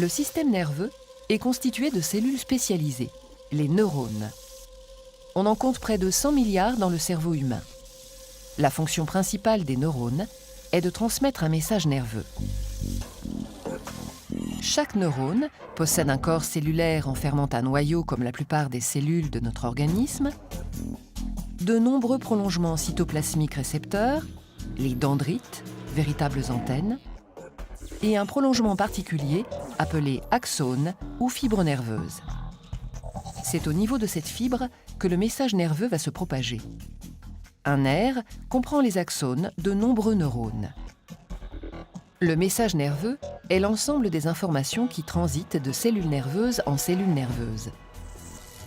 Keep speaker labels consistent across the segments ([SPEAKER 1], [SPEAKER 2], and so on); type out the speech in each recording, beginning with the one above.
[SPEAKER 1] Le système nerveux est constitué de cellules spécialisées, les neurones. On en compte près de 100 milliards dans le cerveau humain. La fonction principale des neurones est de transmettre un message nerveux. Chaque neurone possède un corps cellulaire enfermant un noyau comme la plupart des cellules de notre organisme, de nombreux prolongements cytoplasmiques récepteurs, les dendrites, véritables antennes, et un prolongement particulier appelé axone ou fibre nerveuse. C'est au niveau de cette fibre que le message nerveux va se propager. Un nerf comprend les axones de nombreux neurones. Le message nerveux est l'ensemble des informations qui transitent de cellules nerveuses en cellules nerveuses.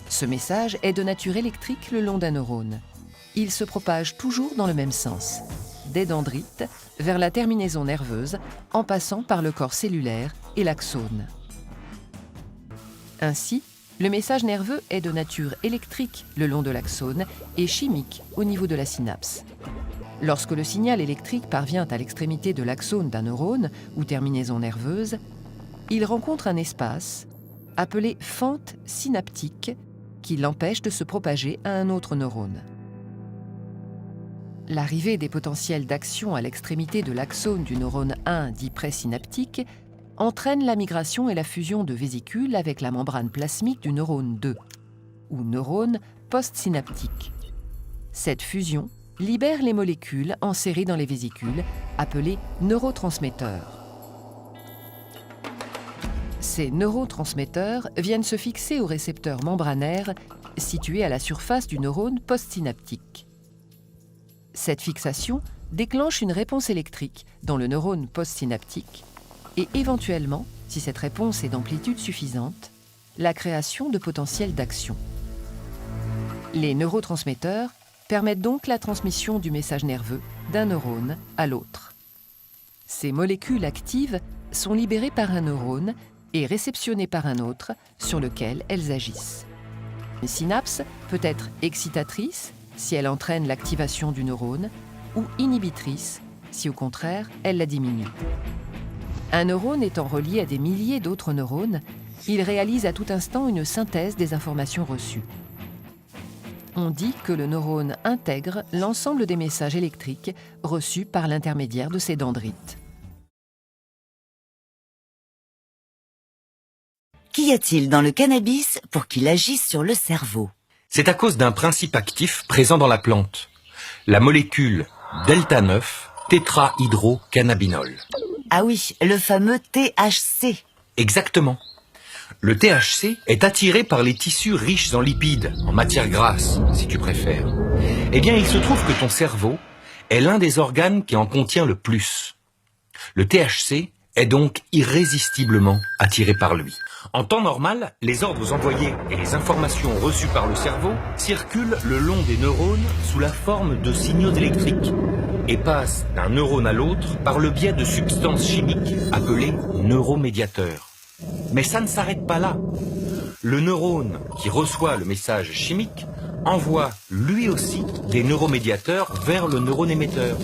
[SPEAKER 1] Ce message est de nature électrique le long d'un neurone. Il se propage toujours dans le même sens, des dendrites vers la terminaison nerveuse en passant par le corps cellulaire et l'axone. Ainsi, le message nerveux est de nature électrique le long de l'axone et chimique au niveau de la synapse. Lorsque le signal électrique parvient à l'extrémité de l'axone d'un neurone ou terminaison nerveuse, il rencontre un espace appelé fente synaptique qui l'empêche de se propager à un autre neurone. L'arrivée des potentiels d'action à l'extrémité de l'axone du neurone 1 dit présynaptique entraîne la migration et la fusion de vésicules avec la membrane plasmique du neurone 2, ou neurone postsynaptique. Cette fusion libère les molécules enserrées dans les vésicules, appelées neurotransmetteurs. Ces neurotransmetteurs viennent se fixer aux récepteurs membranaires situés à la surface du neurone postsynaptique. Cette fixation déclenche une réponse électrique dans le neurone postsynaptique et éventuellement, si cette réponse est d'amplitude suffisante, la création de potentiels d'action. Les neurotransmetteurs permettent donc la transmission du message nerveux d'un neurone à l'autre. Ces molécules actives sont libérées par un neurone et réceptionnées par un autre sur lequel elles agissent. Une synapse peut être excitatrice si elle entraîne l'activation du neurone ou inhibitrice si au contraire elle la diminue. Un neurone étant relié à des milliers d'autres neurones, il réalise à tout instant une synthèse des informations reçues. On dit que le neurone intègre l'ensemble des messages électriques reçus par l'intermédiaire de ces dendrites.
[SPEAKER 2] Qu'y a-t-il dans le cannabis pour qu'il agisse sur le cerveau?
[SPEAKER 3] C'est à cause d'un principe actif présent dans la plante, la molécule delta 9 tétrahydrocannabinol.
[SPEAKER 2] Ah oui, le fameux THC.
[SPEAKER 3] Exactement. Le THC est attiré par les tissus riches en lipides, en matière grasse, si tu préfères. Eh bien, il se trouve que ton cerveau est l'un des organes qui en contient le plus. Le THC est donc irrésistiblement attiré par lui. En temps normal, les ordres envoyés et les informations reçues par le cerveau circulent le long des neurones sous la forme de signaux électriques et passent d'un neurone à l'autre par le biais de substances chimiques appelées neuromédiateurs. Mais ça ne s'arrête pas là. Le neurone qui reçoit le message chimique envoie lui aussi des neuromédiateurs vers le neurone émetteur.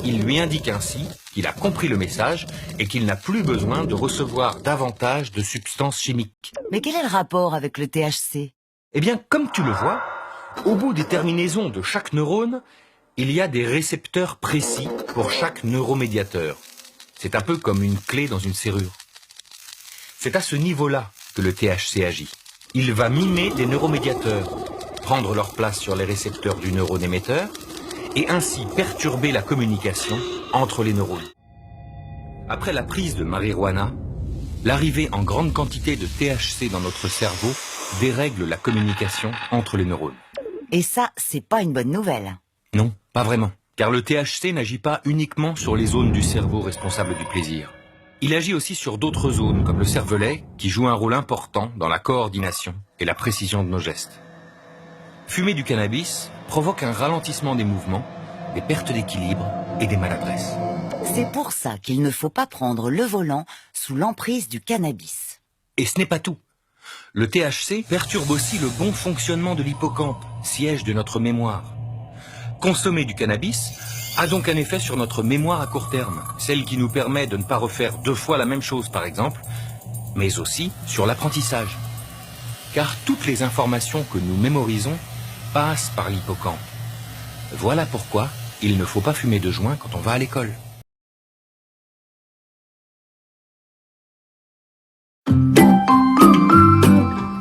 [SPEAKER 3] Il lui indique ainsi qu'il a compris le message et qu'il n'a plus besoin de recevoir davantage de substances chimiques.
[SPEAKER 2] Mais quel est le rapport avec le THC?
[SPEAKER 3] Eh bien, comme tu le vois, au bout des terminaisons de chaque neurone, il y a des récepteurs précis pour chaque neuromédiateur. C'est un peu comme une clé dans une serrure. C'est à ce niveau-là que le THC agit. Il va mimer des neuromédiateurs, prendre leur place sur les récepteurs du neurone émetteur et ainsi perturber la communication entre les neurones. Après la prise de marijuana, l'arrivée en grande quantité de THC dans notre cerveau dérègle la communication entre les neurones.
[SPEAKER 2] Et ça, c'est pas une bonne nouvelle.
[SPEAKER 3] Non, pas vraiment, car le THC n'agit pas uniquement sur les zones du cerveau responsables du plaisir. Il agit aussi sur d'autres zones, comme le cervelet, qui joue un rôle important dans la coordination et la précision de nos gestes. Fumer du cannabis provoque un ralentissement des mouvements, des pertes d'équilibre et des maladresses.
[SPEAKER 2] C'est pour ça qu'il ne faut pas prendre le volant sous l'emprise du cannabis.
[SPEAKER 3] Et ce n'est pas tout. Le THC perturbe aussi le bon fonctionnement de l'hippocampe, siège de notre mémoire. Consommer du cannabis a donc un effet sur notre mémoire à court terme, celle qui nous permet de ne pas refaire 2 fois la même chose par exemple, mais aussi sur l'apprentissage. Car toutes les informations que nous mémorisons passent par l'hippocampe. Voilà pourquoi il ne faut pas fumer de joint quand on va à l'école.